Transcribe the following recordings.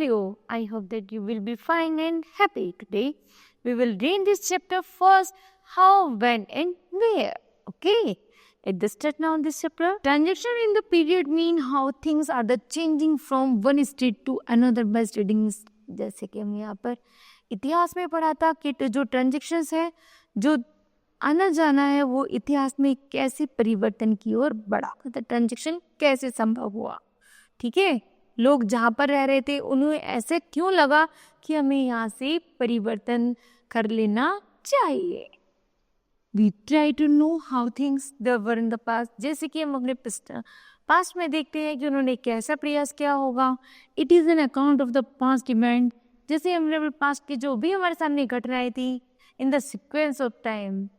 you? I hope that you will be fine and happy today. We will read this chapter first, how, when and where. Okay. At the start now this chapter, transaction in the period mean how things are the changing from one state to another by studying. जैसे कि हम यहाँ पर इतिहास में पढ़ा था कि जो ट्रांजेक्शन्स है, जो आना जाना है, वो इतिहास में कैसे परिवर्तन की ओर बढ़ा, ट्रांजेक्शन कैसे संभव हुआ. ठीक है, लोग जहाँ पर रह रहे थे उन्हें ऐसे क्यों लगा कि हमें यहाँ से परिवर्तन कर लेना चाहिए. We try to know how things there were in the past. जैसे कि हम अपने पास्ट में देखते हैं कि उन्होंने कैसा प्रयास किया होगा. It is an account of the past event. जैसे हमने पास्ट की जो भी हमारे सामने घटनाएं थी, in the sequence of time.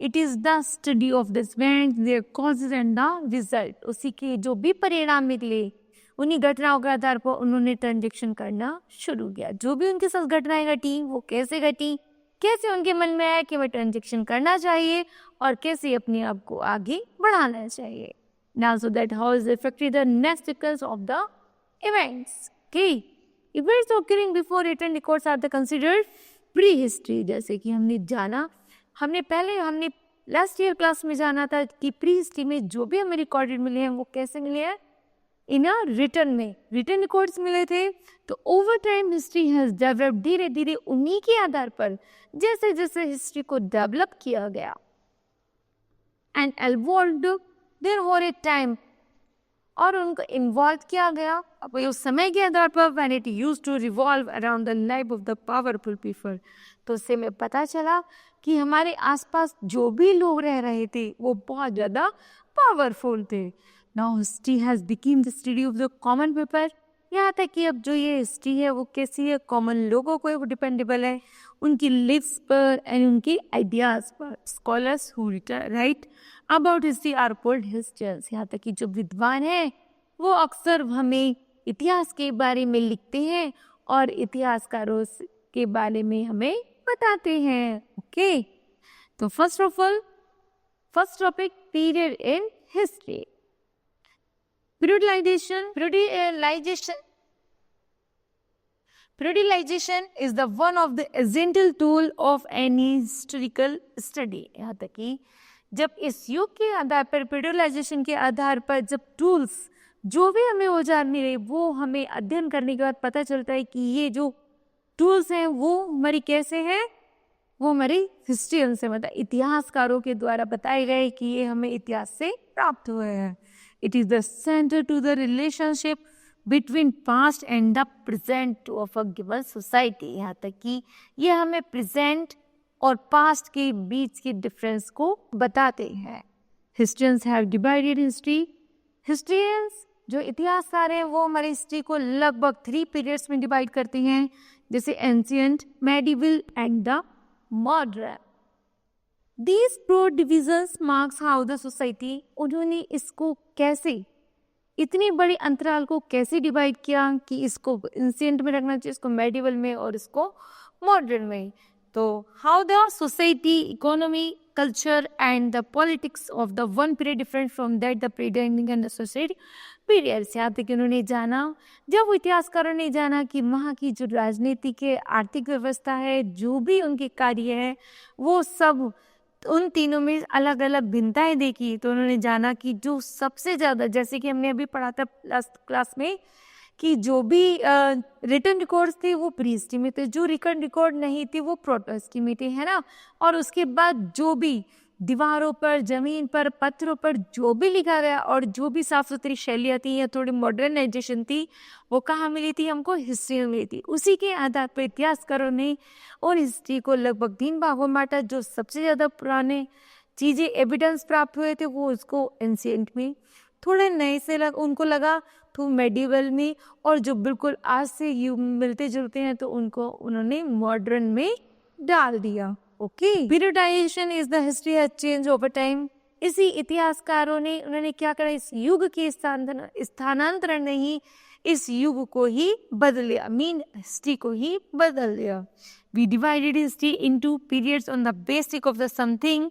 It is the study of the events, their causes and the result. उसी के जो भी परिणाम निकले, उन्हीं घटनाओं के आधार पर उन्होंने ट्रांजेक्शन करना शुरू किया. जो भी उनके साथ घटनाएं घटी, वो कैसे घटी, कैसे उनके मन में आया कि वह ट्रांजेक्शन करना चाहिए और कैसे अपने आप को आगे बढ़ाना चाहिए. Now so that how is affected the next sequence of the events. Okay, events occurring before written records are the considered prehistory. जैसे कि हमने लास्ट ईयर क्लास में जाना था कि प्री हिस्ट्री में जो भी हमें रिकॉर्डेड मिले हैं वो कैसे मिले हैं, इन रिटर्न में रिटर्न रिकॉर्ड्स मिले थे. तो over time history has develop, धीरे धीरे उन्हीं के आधार पर जैसे जैसे हिस्ट्री को डेवलप किया गया एंड एवॉल्व्ड देयर हो ए टाइम, और उनको इन्वॉल्व किया गया अब उस समय के आधार पर when it used to revolve around the life of the powerful people. तो उससे में पता चला कि हमारे आसपास जो भी लोग रह रहे थे वो बहुत ज़्यादा पावरफुल थे. Now history has become the study of the common people. यहाँ तक कि अब जो ये हिस्ट्री है वो कैसी है, कॉमन लोगों को वो डिपेंडेबल है, उनकी लिव्स पर एंड उनके आइडियाज पर. Scholars who write about history are called historians. यहाँ तक कि जो विद्वान हैं वो अक्सर हमें इतिहास के बारे में लिखते हैं और इतिहासकारों के बारे में हमें बताते हैं. ओके, तो first of all first topic period in history. Periodization is the one of the essential tool of any historical study. यहाँ तक कि जब इस युग के आधार पर, periodization के आधार पर जब टूल्स जो भी हमें औजार मिले वो हमें अध्ययन करने के बाद पता चलता है कि ये जो टूल्स हैं वो हमारी कैसे हैं, वो हमारे हिस्ट्रियन से, मतलब इतिहासकारों के द्वारा बताए गए कि ये हमें इतिहास से प्राप्त हुए हैं. It is the center to the relationship between past and the present of a given society. यहाँ तक कि ये हमें प्रेजेंट और पास्ट के बीच के डिफरेंस को बताते हैं. Historians have divided history. Historians जो इतिहासकार हैं वो हमारी हिस्ट्री को लगभग 3 पीरियड्स में डिवाइड करते हैं, जैसे ancient, medieval and the modern. These broad divisions marks how the society, उन्होंने इसको कैसे, इतनी बड़ी अंतराल को कैसे डिवाइड किया कि इसको एंशिएंट में रखना चाहिए, इसको मेडिवल में और इसको मॉडर्न में. तो how the society, economy, culture and the politics of the one period different from that the preceding and society periods. यहाँ तक उन्होंने जाना, जब इतिहासकारों ने जाना कि वहाँ की जो राजनीतिक है, आर्थिक व्यवस्था है, जो भी उनके कार्य है, वो सब उन तीनों में अलग अलग भिन्नताएं देखी, तो उन्होंने जाना कि जो सबसे ज़्यादा, जैसे कि हमने अभी पढ़ा था लास्ट क्लास में कि जो भी रिटन रिकॉर्ड्स थे वो प्री हिस्ट्री में थे, जो रिटन रिकॉर्ड नहीं थे वो प्रोटो हिस्ट्री में थे, है ना. और उसके बाद जो भी दीवारों पर, जमीन पर, पत्थरों पर जो भी लिखा गया और जो भी साफ सुथरी शैलियाँ थी या थोड़ी मॉडर्नाइजेशन थी, वो कहाँ मिली थी, हमको हिस्ट्री में मिली थी. उसी के आधार पर इतिहासकारों ने और हिस्ट्री को लगभग 3 भागों में बांटा. जो सबसे ज़्यादा पुराने चीज़ें एविडेंस प्राप्त हुए थे वो उसको एंशिएंट में, थोड़े नए से उनको लगा तो मेडिवल में, और जो बिल्कुल आज से मिलते जुलते हैं तो उनको उन्होंने मॉडर्न में डाल दिया. Okay, periodisation is the history has change over time. इसी इतिहासकारों ने उन्होंने क्या करा, इस युग के स्थानांतरण नहीं, इस युग को ही बदल लिया, मीन हिस्ट्री को ही बदल दिया. We divided history into periods on the basic of the something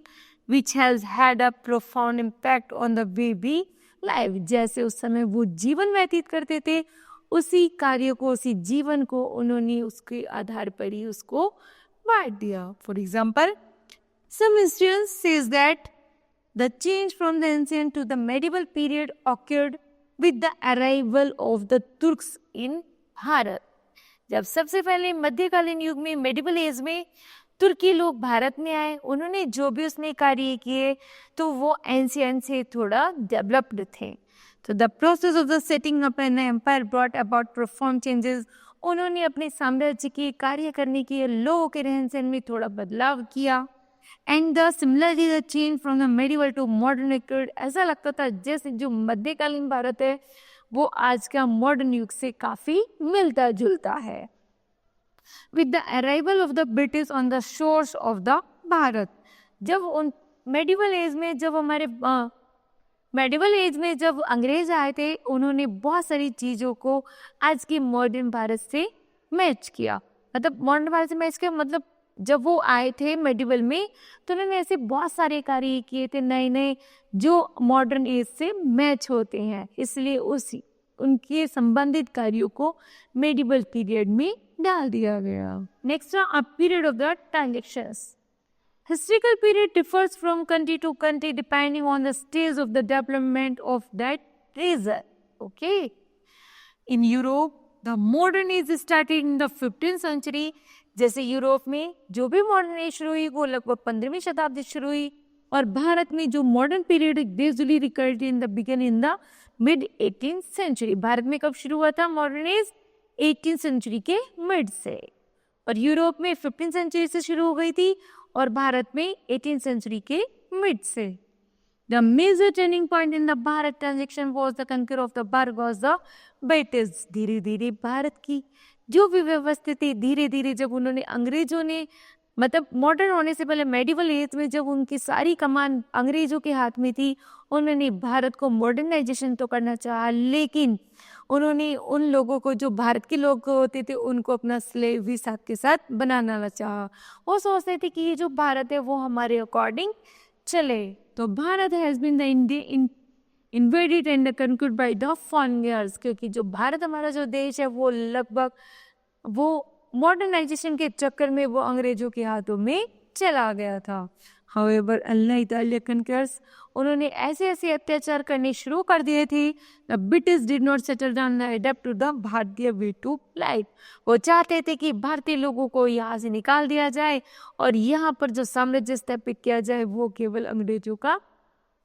which has had a profound impact on the way we life. जैसे उस समय वो जीवन व्यतीत करते थे उसी कार्य को, उसी जीवन को उन्होंने उसके आधार पर ही उसको बांट दिया. For example, some historians says that the change from the ancient to the medieval period occurred with the arrival of the Turks in Bharat. जब सबसे पहले मध्यकालीन युग में, मेडिवल एज में तुर्की लोग भारत में आए, उन्होंने जो भी उसमें कार्य किए तो वो एंशियंट से थोड़ा डेवलप्ड थे. तो the process of the setting up an empire brought about profound changes. उन्होंने अपने साम्राज्य के कार्य करने के लोगों के रहन सहन में थोड़ा बदलाव किया. And the similarly the change from the medieval to modern period, ऐसा लगता था जैसे जो मध्यकालीन भारत है वो आज का मॉडर्न युग से काफी मिलता जुलता है. With the arrival of the British on the shores of the Bharat, जब उन मेडिवल एज में जब अंग्रेज आए थे, उन्होंने बहुत सारी चीज़ों को आज की मॉडर्न भारत से मैच किया. मतलब मॉडर्न भारत से मैच किया मतलब जब वो आए थे मेडिवल में तो उन्होंने ऐसे बहुत सारे कार्य किए थे नए नए जो मॉडर्न एज से मैच होते हैं, इसलिए उनके संबंधित कार्यों को मेडिवल पीरियड में डाल दिया गया. Next period of the transactions. Historical period differs from country to country depending on the stage of the development of that region. Okay. In Europe, the modern age started in the 15th century. जैसे Europe में जो भी modern age शुरू हुई वो लगभग 15वीं शताब्दी शुरू हुई, और भारत में जो modern period gradually recurred in the begin in the mid 18th century. Bharat में कब शुरू हुआ था मॉडर्न एज? 18th सेंचुरी के मिड से, और यूरोप में 15th सेंचुरी से शुरू हो गई थी और भारत में 18th सेंचुरी के मिड से. The major turning point in the Bharat transaction was the conquer of the बारगोस द ब्रिटिश. धीरे धीरे भारत की जो भी व्यवस्था थी, धीरे धीरे जब उन्होंने अंग्रेजों ने, मतलब मॉडर्न होने से पहले मेडिवल एज में जब उनकी सारी कमान अंग्रेजों के हाथ में थी, उन्होंने भारत को मॉडर्नाइजेशन तो करना चाहा, लेकिन उन्होंने उन लोगों को जो भारत के लोग होते थे उनको अपना स्लेव भी साथ के साथ बनाना चाहा. वो सोचते थे कि ये जो भारत है वो हमारे अकॉर्डिंग चले. तो Bharat has been the invaded and conquered by the foreigners, क्योंकि जो भारत हमारा जो देश है वो लगभग वो मॉडर्नाइजेशन के चक्कर में वो अंग्रेजों के हाथों में चला गया था. However, unlike the earlier conquerors, उन्होंने ऐसे ऐसे अत्याचार करने शुरू कर दिए थे. The British did not settle down and adapt to the भारतीय way to life. वो चाहते थे कि भारतीय लोगों को यहाँ से निकाल दिया जाए और यहाँ पर जो साम्राज्य स्थापित किया जाए वो केवल अंग्रेजों का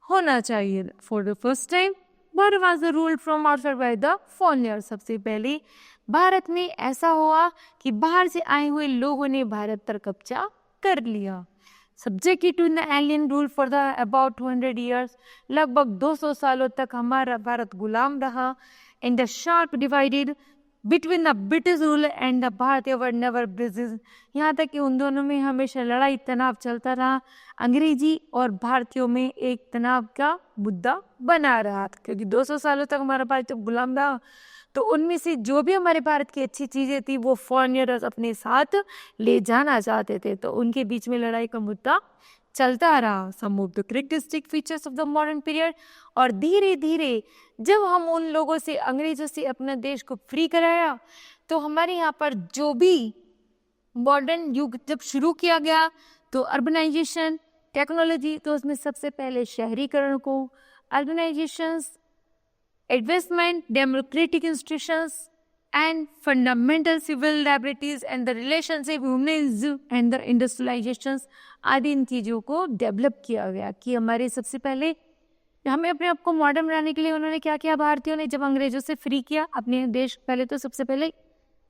होना चाहिए. For the first time, Bharat was ruled from outside by the foreigners. सबसे पहले भारत में ऐसा हुआ कि बाहर से आए हुए लोगों ने भारत पर कब्जा कर लिया. Subjected to the alien rule for the about 200 years, लगभग 200 सालों तक हमारा भारत गुलाम रहा. And the sharp divided between the British rule and the भारतीय were never bridges. यहाँ तक कि उन दोनों में हमेशा लड़ाई तनाव चलता रहा. अंग्रेजी और भारतीयों में एक तनाव का मुद्दा बना रहा, क्योंकि 200 सालों तक हमारा भारत गुलाम रहा. तो उनमें से जो भी हमारे भारत की अच्छी चीज़ें थी वो फॉरेनर्स अपने साथ ले जाना चाहते थे, तो उनके बीच में लड़ाई का मुद्दा चलता रहा. Some of the characteristic features of the modern period. और धीरे धीरे जब हम उन लोगों से, अंग्रेजों से अपना देश को फ्री कराया, तो हमारे यहाँ पर जो भी मॉडर्न युग जब शुरू किया गया तो अर्बनाइजेशन, टेक्नोलॉजी, तो उसमें सबसे पहले शहरीकरण को, urbanisations, advancement, democratic institutions, and fundamental civil liberties and the relationship humanism and the industrializations आदि इन चीज़ों को डेवलप किया गया. कि हमारे सबसे पहले हमें अपने आप को मॉडर्न बनाने के लिए उन्होंने क्या किया, भारतीयों ने जब अंग्रेजों से फ्री किया अपने देश, पहले तो सबसे पहले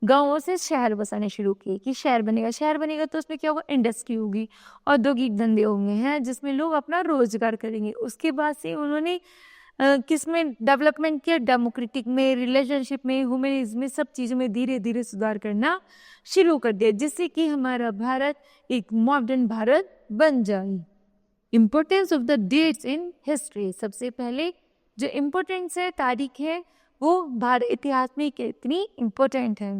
गाँवों से शहर बसाने शुरू किए कि शहर बनेगा तो उसमें क्या होगा, इंडस्ट्री होगी, औद्योगिक धंधे होंगे हैं जिसमें लोग अपना रोजगार करेंगे. उसके बाद से उन्होंने किसमें डेवलपमेंट किया, डेमोक्रेटिक में, रिलेशनशिप में, ह्यूमनिज्म में, सब चीज़ों में धीरे धीरे सुधार करना शुरू कर दिया, जिससे कि हमारा भारत एक मॉडर्न भारत बन जाए. Importance of the dates in history. सबसे पहले जो इम्पोर्टेंस है, तारीख है, वो भारत इतिहास में कितनी इम्पोर्टेंट है.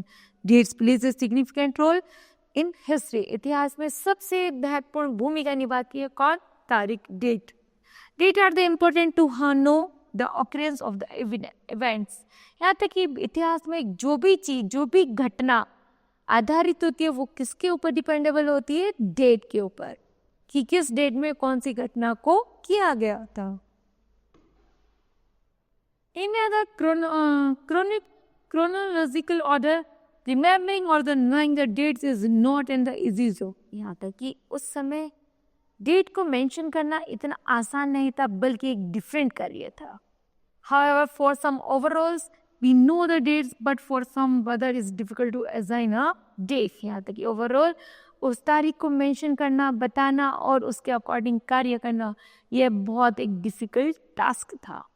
Dates plays a significant role in history. इतिहास में सबसे महत्वपूर्ण भूमिका निभाती है कौन, तारीख, date. Date are the important to know the occurrence of the events. यहाँ तक कि इतिहास में जो भी चीज, जो भी घटना आधारित होती है वो किसके ऊपर डिपेंडेबल होती है? डेट के ऊपर, कि किस डेट में कौन सी घटना को किया गया था। In the chronological order, remembering or the knowing the dates is not in the easy zone। यहाँ तक कि उस समय डेट को मेंशन करना इतना आसान नहीं था, बल्कि एक डिफरेंट कार्य था। However, for some overalls, we know the dates, but for some other it's difficult to assign a date। यहाँ तक कि ओवरऑल उस तारीख को मेंशन करना, बताना और उसके अकॉर्डिंग कार्य करना, यह बहुत एक डिफिकल्ट टास्क था।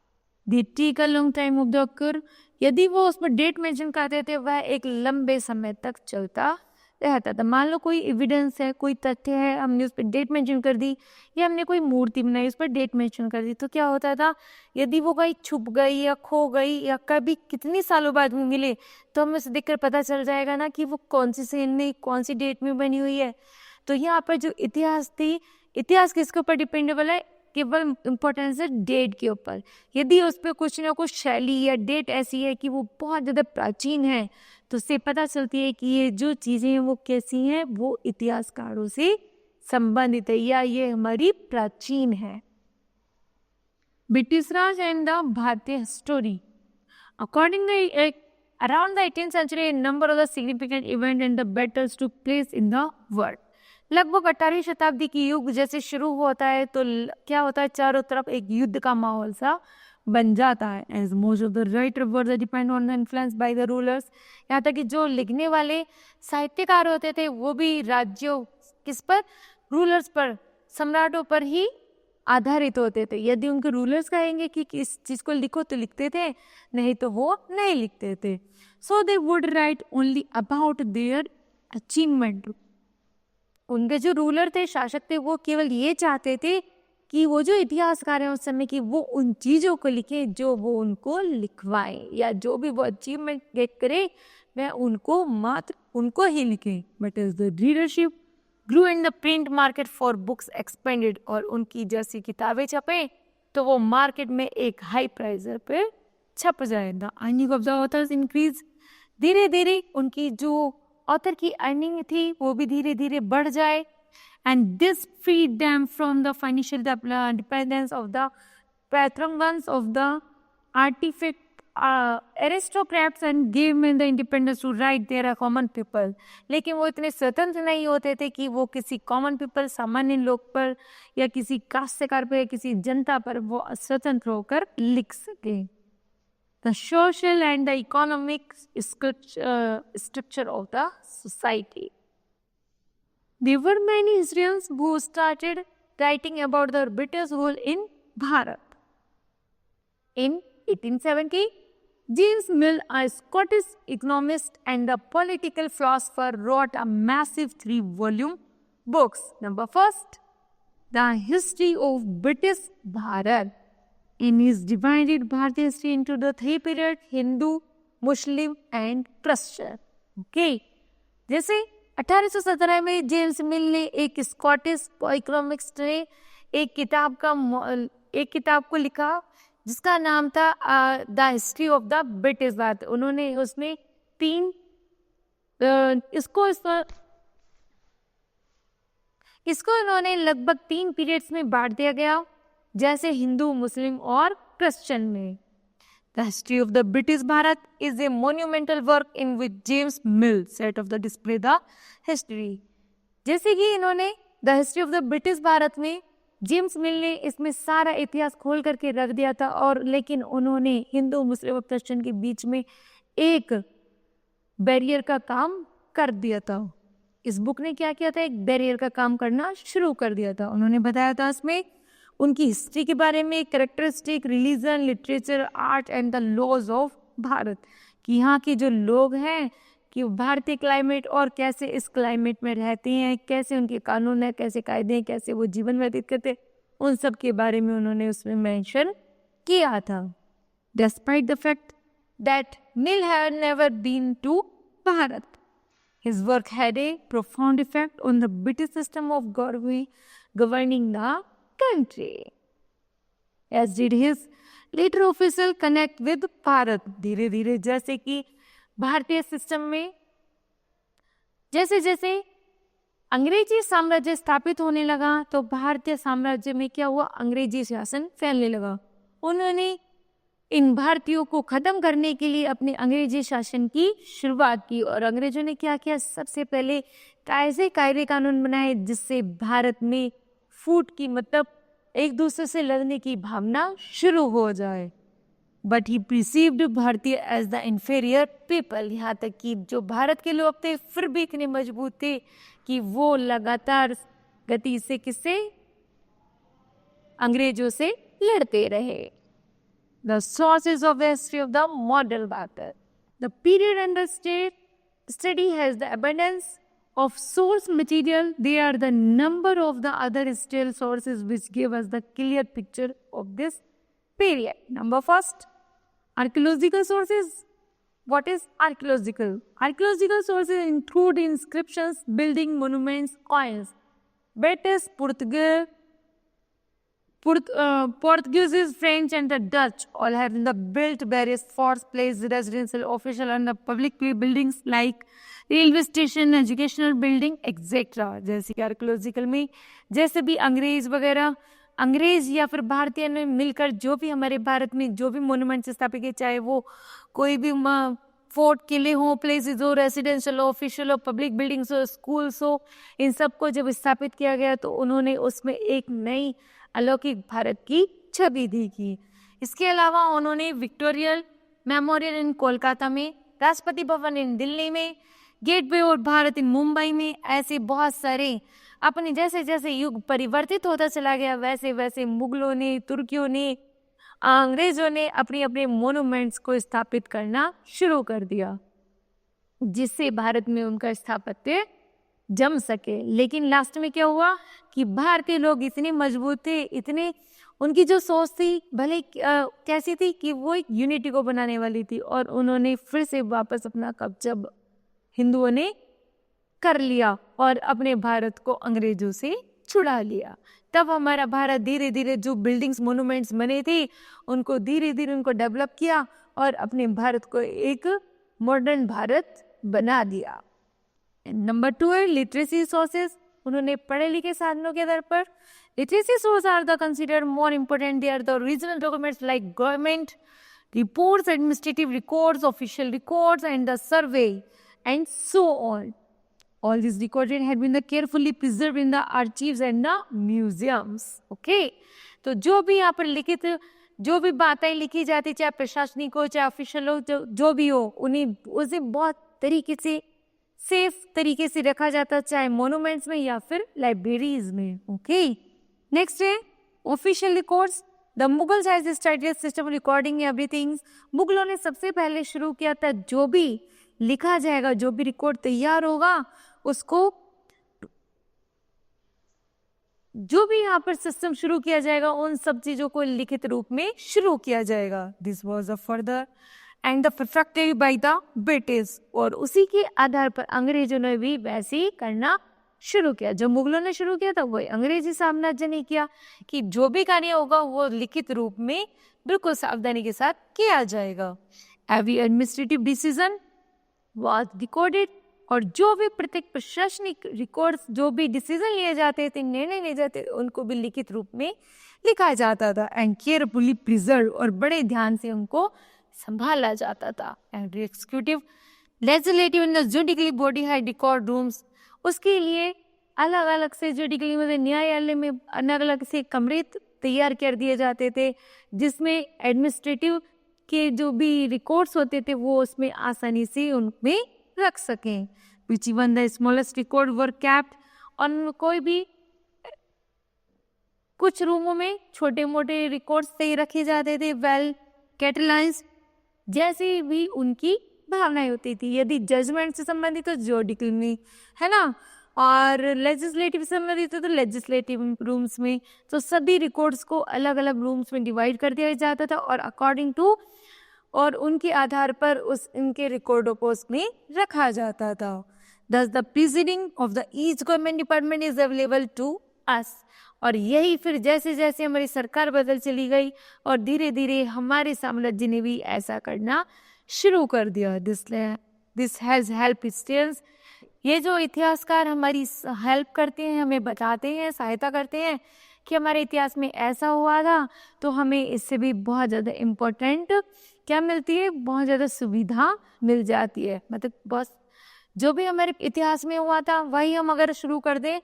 They take a long time of the occur। यदि वो उस पर डेट मेंशन करते थे, वह एक लंबे समय तक चलता रहता था। मान लो कोई एविडेंस है, कोई तथ्य है, हमने उस पर डेट मेंशन कर दी, या हमने कोई मूर्ति बनाई उस पर डेट मेंशन कर दी, तो क्या होता था, यदि वो कहीं छुप गई या खो गई या कभी कितनी सालों बाद में मिले, तो हमें उसे देखकर पता चल जाएगा ना कि वो कौन सी सेन में, कौन सी डेट में बनी हुई है। तो यहाँ पर जो इतिहास थी, इतिहास किसके ऊपर डिपेंडेबल है? केवल इम्पोर्टेंस है डेट के ऊपर। यदि उस पर कुछ ना कुछ शैली या डेट ऐसी है कि वो बहुत ज़्यादा प्राचीन है, तो उससे पता चलती है कि ये जो चीज़ें हैं वो कैसी हैं, वो इतिहासकारों से संबंधित है या ये हमारी प्राचीन है। ब्रिटिश राज एंड द भारतीय history. According around the 18th century, number of the significant event and the battles took place in the world. लगभग 18वीं शताब्दी की युग जैसे शुरू होता है तो क्या होता है, चारों तरफ एक युद्ध का माहौल सा बन जाता है। As most of the writer were depend on the influence by the rulers. यहाँ तक कि जो लिखने वाले साहित्यकार होते थे वो भी राज्यों किस पर, रूलर्स पर, सम्राटों पर ही आधारित होते थे। यदि उनके रूलर्स कहेंगे कि इस चीज़ को लिखो तो लिखते थे, नहीं तो वो नहीं लिखते थे। So they would write only about their achievement. उनके जो रूलर थे, शासक थे, वो केवल ये चाहते थे कि वो जो इतिहासकार हैं उस समय की वो उन चीज़ों को लिखे जो वो उनको लिखवाएं, या जो भी वो अचीवमेंट गेट करे वह उनको मात्र उनको ही लिखे। But is the readership grew and the print market for books expanded. और उनकी जैसी किताबें छपें तो वो मार्केट में एक हाई प्राइस पे छप जाए। The earning of the author's increase. धीरे धीरे उनकी जो ऑथर की अर्निंग थी वो भी धीरे धीरे बढ़ जाए। And this freed them from the financial dependence of the patrons of the artifact aristocrats and give me the independence to write their common people. लेकिन वो इतने स्वतंत्र नहीं होते थे कि वो किसी कॉमन पीपल, सामान्य लोग पर या किसी काश्तकार पर या किसी जनता पर वो स्वतंत्र होकर लिख सके। The social and the economic structure of the society. There were many historians who started writing about the British rule in Bharat. In 1870, James Mill, a Scottish economist and a political philosopher, wrote a massive 3-volume books. Number first, The History of British Bharat. In his divided Bharatiya history into the 3 periods, Hindu, Muslim and Christian. Okay. जैसे 1817 में James मिल ने एक Scottish economics ने एक किताब को लिखा जिसका नाम था the history of the British Bharat. उन्होंने उसमें 3 इसको उन्होंने लगभग 3 पीरियड्स में बांट दिया गया, जैसे हिंदू, मुस्लिम और क्रिश्चियन में। The history of the British Bharat is a monumental work in which James mill set of the display the history. जैसे कि इन्होंने the history of the British Bharat में जेम्स मिल ने इसमें सारा इतिहास खोल करके रख दिया था, और लेकिन उन्होंने हिंदू, मुस्लिम और क्रिश्चियन के बीच में एक बैरियर का काम कर दिया था। इस बुक ने क्या किया था, एक बैरियर का काम करना शुरू कर दिया था। उन्होंने बताया था इसमें उनकी हिस्ट्री के बारे में, characteristic, religion, literature, art and the laws of Bharat, कि यहाँ के जो लोग हैं कि भारतीय क्लाइमेट और कैसे इस क्लाइमेट में रहते हैं, कैसे उनके कानून है, कैसे कायदे हैं, कैसे वो जीवन व्यतीत करते हैं, उन सब के बारे में उन्होंने उसमें मेंशन किया था। Despite the fact that Mill had never been to Bharat, his work had a profound effect on the British system of governing the country, as did his later official connect with Bharat. धीरे धीरे जैसे कि भारतीय system में जैसे जैसे अंग्रेजी साम्राज्य स्थापित होने लगा तो भारतीय साम्राज्य में क्या हुआ, अंग्रेजी शासन फैलने लगा। उन्होंने इन भारतीयों को खत्म करने के लिए अपने अंग्रेजी शासन की शुरुआत की और अंग्रेजों ने क्या किया, सबसे पहले कायदे कायदे कानून बनाए जिससे भारत में फूट की मतलब एक दूसरे से लड़ने की भावना शुरू हो जाए। बट ही प्रिसीव्ड भारतीय एज द इंफीरियर पीपल। यहाँ तक कि जो भारत के लोग थे फिर भी इतने मजबूत थे कि वो लगातार गति से किससे, अंग्रेजों से लड़ते रहे। The sources of the history of the model battle. The period under study has the abundance of source material. They are the number of the other still sources which give us the clear picture of this period. Number first, archaeological sources. What is archaeological? Archaeological sources include inscriptions, building, monuments, coins. British, Portuguese, French, and the Dutch all have built various forts, places, residential, official, and the public buildings like railway station, educational building, etc. जैसे कि archaeological में जैसे भी अंग्रेज वगैरह, अंग्रेज या फिर भारतीय ने मिलकर जो भी हमारे भारत में जो भी मोन्यूमेंट्स स्थापित किए, चाहे वो कोई भी फोर्ट, किले हो, प्लेसेस हो, रेसिडेंशियल हो, ऑफिशियल हो, पब्लिक बिल्डिंग्स हो, स्कूल्स हो, इन सबको जब स्थापित किया गया तो उन्होंने उसमें एक नई अलौकिक भारत की छवि दी की। इसके अलावा उन्होंने विक्टोरियल मेमोरियल इन कोलकाता में, राष्ट्रपति भवन इन दिल्ली में, गेटवे और भारत इन मुंबई में, ऐसे बहुत सारे अपने जैसे जैसे युग परिवर्तित होता चला गया वैसे वैसे मुगलों ने, तुर्कियों ने, अंग्रेजों ने अपने अपने मोन्यूमेंट्स को स्थापित करना शुरू कर दिया जिससे भारत में उनका स्थापत्य जम सके। लेकिन लास्ट में क्या हुआ कि भारतीय लोग इतने मजबूत थे, इतने उनकी जो सोच थी भले कैसी थी कि वो एक यूनिटी को बनाने वाली थी और उन्होंने फिर से वापस अपना कब्जा हिंदुओं ने कर लिया और अपने भारत को अंग्रेजों से छुड़ा लिया। तब हमारा भारत धीरे धीरे जो बिल्डिंग्स मोन्यूमेंट्स बने थे उनको धीरे धीरे उनको डेवलप किया और अपने भारत को एक मॉडर्न भारत बना दिया। नंबर 2 है लिटरेसी सोर्सेज। उन्होंने पढ़े लिखे साधनों के आधार पर literacy source are the considered more important. They are the regional documents like government reports, administrative records, official records and the survey and so on. All these recorded had been carefully preserved in the archives and the museums. Okay? तो जो भी यहाँ पर लिखित जो भी बातें लिखी जाती, चाहे प्रशासनिक हो चाहे ऑफिशियल हो, जो भी हो, उन्हें उसे बहुत तरीके से सेफ तरीके से रखा जाता, चाहे मोन्यूमेंट्स में या फिर लाइब्रेरीज में। ओके, नेक्स्ट है official records. The Mughals has started system recording everything. मुगलों ने सबसे पहले शुरू किया था जो भी लिखा जाएगा, जो भी रिकॉर्ड तैयार होगा उसको, जो भी यहाँ पर सिस्टम शुरू किया जाएगा उन सब चीजों को लिखित रूप में शुरू किया जाएगा। This was a further and the perfected by the British. और उसी के आधार पर अंग्रेजों ने भी वैसे ही करना शुरू किया। जो मुगलों ने शुरू किया था वही अंग्रेजी साम्राज्य ने किया कि जो भी कार्य होगा वो लिखित रूप में बिल्कुल सावधानी के साथ किया जाएगा। Every administrative decision was recorded. और जो भी प्रत्येक प्रशासनिक रिकॉर्ड्स, जो भी डिसीजन लिए जाते थे, निर्णय लिए जाते थे, उनको भी लिखित रूप में लिखा जाता था एंड केयरफुली प्रिजर्व, और बड़े ध्यान से उनको संभाला जाता था। And executive, legislative and judiciary body had record rooms. उसके लिए अलग अलग से जुडिशरी में, न्यायालय में अलग अलग से कमरे तैयार कर दिए जाते थे जिसमें एडमिनिस्ट्रेटिव के जो भी रिकॉर्ड्स होते थे वो उसमें आसानी से उनमें रख सकें। Which even the smallest record were kept. और कोई भी कुछ रूमों में छोटे मोटे रिकॉर्ड्स सही रखे जाते थे, वेल कैटलाइज, जैसी भी उनकी भावनाएं होती थी। यदि जजमेंट से संबंधित तो जुडिशरी में, है ना, और लेजिस्लेटिव से संबंधित तो लेजिस्लेटिव रूम्स में। तो सभी रिकॉर्ड्स को अलग अलग रूम्स में डिवाइड कर दिया जाता था और अकॉर्डिंग टू, और उनके आधार पर उस इनके रिकॉर्डों को उसमें रखा जाता था। Thus the proceeding of the each government department is available to us। और यही फिर जैसे जैसे हमारी सरकार बदल चली गई और धीरे धीरे हमारे साम्राज्य ने भी ऐसा करना शुरू कर दिया। दिस हैज हेल्प हिस्टोरियंस, ये जो इतिहासकार हमारी हेल्प करते हैं, हमें बताते हैं, सहायता करते हैं कि हमारे इतिहास में ऐसा हुआ था, तो हमें इससे भी बहुत ज़्यादा इम्पोर्टेंट क्या मिलती है, बहुत ज़्यादा सुविधा मिल जाती है। मतलब बस जो भी हमारे इतिहास में हुआ था वही हम अगर शुरू कर दें,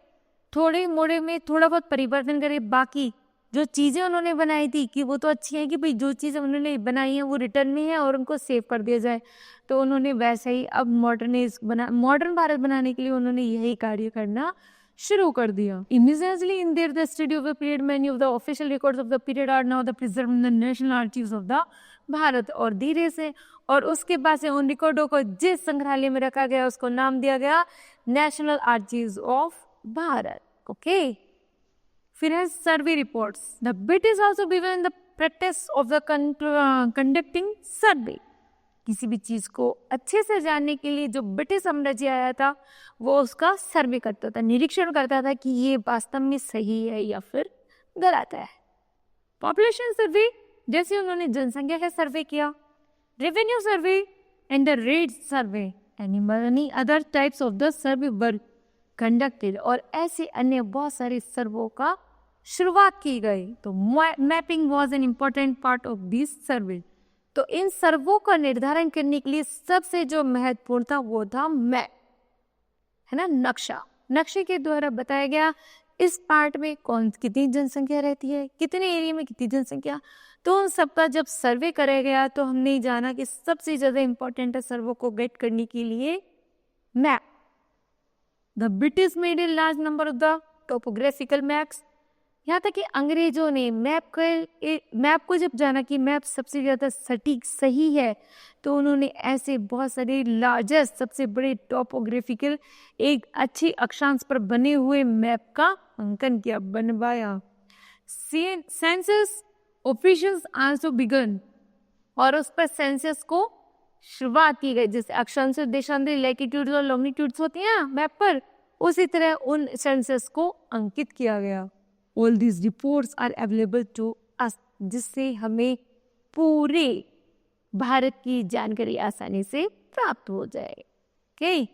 थोड़े मोड़े में थोड़ा बहुत परिवर्तन करें, बाकी जो चीज़ें उन्होंने बनाई थी कि वो तो अच्छी हैं कि भाई जो चीज़ें उन्होंने बनाई हैं वो रिटर्न में है और उनको सेव कर दिया जाए, तो उन्होंने वैसे ही अब मॉडर्न भारत बनाने के लिए उन्होंने यही कार्य करना शुरू कर दिया। Immediately in there the study of the period, many of the official records of the period are now the preserved in the national archives of the Bharat. और धीरे से और उसके बाद से उन रिकॉर्डों को जिस संग्रहालय में रखा गया उसको नाम दिया गया national archives of Bharat. Okay, फिर है survey reports. The British also began the practice of the conducting survey. किसी भी चीज को अच्छे से जानने के लिए जो ब्रिटिश साम्राज्य आया था वो उसका सर्वे करता था, निरीक्षण करता था कि ये वास्तव में सही है या फिर गलत है। पॉपुलेशन सर्वे, जैसे उन्होंने जनसंख्या का सर्वे किया, revenue survey and the rate survey and money other types of the survey were conducted. और ऐसे अन्य बहुत सारे सर्वों का शुरुआत की गई। तो mapping was an important part of this survey. तो इन सर्वों का निर्धारण करने के लिए सबसे जो महत्वपूर्ण था वो था मैप, है ना, नक्शा। नक्शे के द्वारा बताया गया इस पार्ट में कितनी जनसंख्या रहती है, कितने एरिया में कितनी जनसंख्या। तो उन सबका जब सर्वे कराया गया तो हमने जाना कि सबसे ज्यादा इंपॉर्टेंट है सर्वो को गेट करने के लिए map. The British made a large number of the topographical maps. यहाँ तक कि अंग्रेजों ने मैप को जब जाना कि मैप सबसे ज़्यादा सटीक सही है, तो उन्होंने ऐसे बहुत सारे लार्जेस्ट सबसे बड़े टोपोग्राफिकल एक अच्छी अक्षांश पर बने हुए मैप का अंकन किया, बनवाया। सेंसस ऑपरेशंस आल्सो बिगन, और उस पर सेंसस को शुरुआत की गई। जैसे अक्षांश देशांतर लैटिट्यूड्स और लॉन्गिट्यूड्स होती हैं मैप पर, उसी तरह उन सेंसस को अंकित किया गया। All these reports are available to us, जिससे हमें पूरे भारत की जानकारी आसानी से प्राप्त हो जाए। Okay,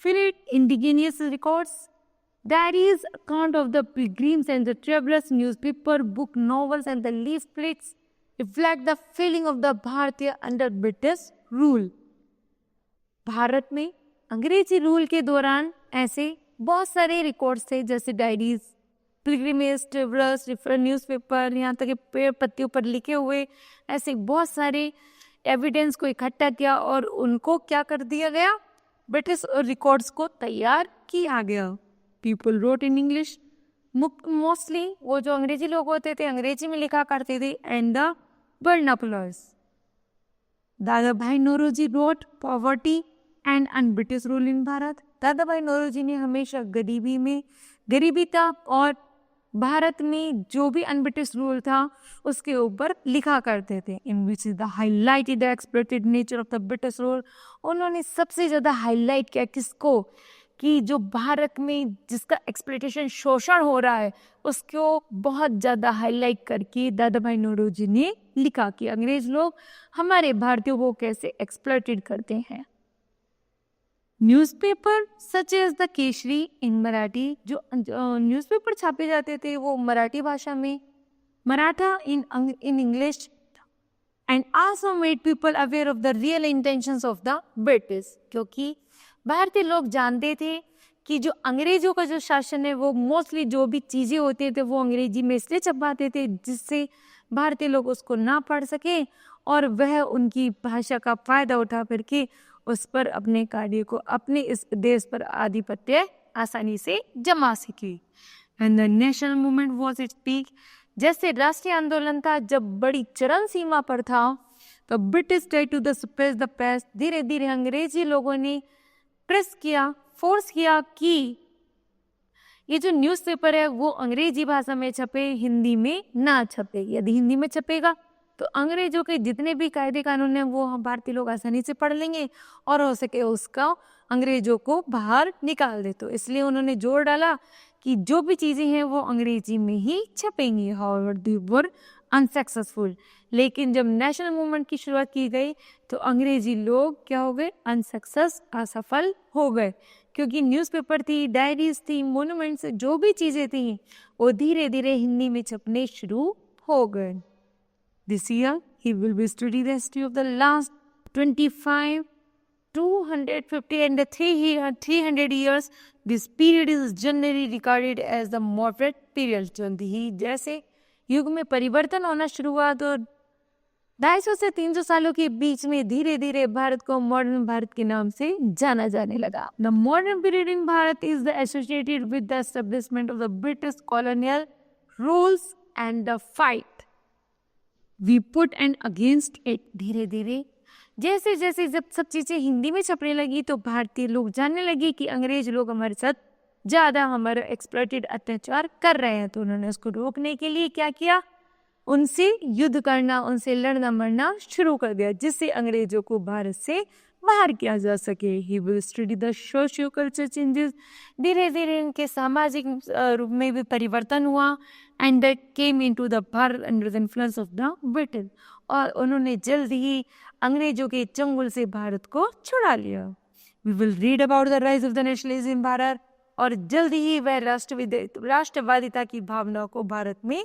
फिर indigenous records, diaries, account of the pilgrims and the travelers, newspaper, book, novels and the leaflets reflect the feeling of the Bharatiya under British rule। Bharat में अंग्रेजी रूल के दौरान ऐसे बहुत सारे रिकॉर्ड्स थे, जैसे डायरीज, पिलग्रिमेज, ट्रेवलर्स, न्यूज़पेपर, यहाँ तक कि पेड़ पत्तियों पर लिखे हुए ऐसे बहुत सारे एविडेंस को इकट्ठा किया और उनको क्या कर दिया गया, ब्रिटिश रिकॉर्ड्स को तैयार किया गया। People wrote in English, mostly वो जो अंग्रेजी लोग होते थे अंग्रेजी में लिखा करते थे। And the vernaculars, Dadabhai Naoroji wrote poverty and un British rule in Bharat. Dadabhai Naoroji ने हमेशा गरीबी था और भारत में जो भी अनब्रिटिश रूल था उसके ऊपर लिखा करते थे। In which is the highlighted the exploited nature of the British rule. उन्होंने सबसे ज़्यादा हाईलाइट किया किसको, कि जो भारत में जिसका एक्सप्लॉइटेशन, शोषण हो रहा है, उसको बहुत ज़्यादा हाईलाइट करके दादा भाई नौरोजी ने लिखा कि अंग्रेज लोग हमारे भारतीयों को कैसे एक्सप्लॉइटेड करते हैं। Newspaper such as the Kesari in Marathi, जो न्यूज़पेपर छापे जाते थे वो मराठी भाषा में, Maratha in English, and also made people aware of the real intentions of the British. क्योंकि भारतीय लोग जानते थे कि जो अंग्रेजों का जो शासन है वो मोस्टली जो भी चीज़ें होते थे वो अंग्रेजी में इसलिए छपवाते थे जिससे भारतीय लोग उसको ना पढ़ सके और वह उनकी भाषा का फायदा उठा करके उस पर अपने कार्य को, अपने इस देश पर आधिपत्य आसानी से जमा सके। And the national movement was its peak, जैसे राष्ट्रीय आंदोलन था जब बड़ी चरम सीमा पर था, तो British tried to the suppress the press. धीरे धीरे अंग्रेजी लोगों ने प्रेस किया, फोर्स किया कि ये जो न्यूज़पेपर है वो अंग्रेजी भाषा में छपे, हिंदी में ना छपे। यदि हिंदी में छपेगा तो अंग्रेजों के जितने भी कायदे कानून हैं वो हम भारतीय लोग आसानी से पढ़ लेंगे और हो सके उसका अंग्रेजों को बाहर निकाल दे। तो इसलिए उन्होंने जोर डाला कि जो भी चीज़ें हैं वो अंग्रेजी में ही छपेंगी। However they were unsuccessful. लेकिन जब नेशनल मूवमेंट की शुरुआत की गई तो अंग्रेजी लोग क्या हो गए, असफल हो गए, क्योंकि न्यूज़पेपर थी, डायरीज थी, मोन्यूमेंट्स, जो भी चीज़ें थी वो धीरे धीरे हिंदी में छपने शुरू हो गए। This year he will be studying the history of the last 25, 250 and 300 years. This period is generally regarded as the moderate period. जैसे युग में परिवर्तन होना शुरू हुआ तो 250 से 300 सालों के बीच में धीरे धीरे भारत को मॉडर्न भारत के नाम से जाना जाने लगा। The modern period in Bharat is associated with the establishment of the British colonial rules and the fight we put and against it। धीरे धीरे जैसे जैसे जब सब चीजें हिंदी में छपने लगी तो भारतीय लोग जानने लगे कि अंग्रेज लोग हमारे साथ ज्यादा हमारा एक्सप्लॉइटेड अत्याचार कर रहे हैं, तो उन्होंने उसको रोकने के लिए क्या किया, उनसे युद्ध करना, उनसे लड़ना मरना शुरू कर दिया, जिससे अंग्रेजों को भारत से बाहर किया जा सके। He will study the socio-cultural changes। धीरे धीरे उनके सामाजिक रूप में भी परिवर्तन हुआ and that came into the Bharat under the influence of the British। और उन्होंने जल्द ही अंग्रेजों के चंगुल से भारत को छुड़ा लिया। We will read about the rise of the nationalism in Bharat। और जल्द ही वह राष्ट्रवादिता की भावना को भारत में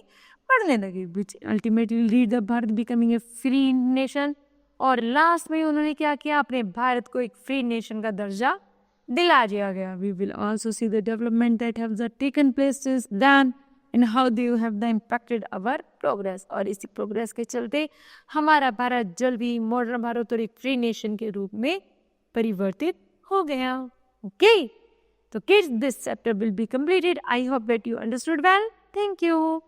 पढ़ने लगे, which ultimately lead the Bharat becoming a free nation। और लास्ट में उन्होंने क्या किया, अपने भारत को एक फ्री नेशन का दर्जा दिला दिया गया। We will also see the development that have taken place since then and how they have impacted our progress। और इसी प्रोग्रेस के चलते हमारा भारत जल्द ही मॉडर्न भारत और एक फ्री नेशन के रूप में परिवर्तित हो गया। ओके, तो kids, this chapter will be completed. I hope that you understood well. Thank you.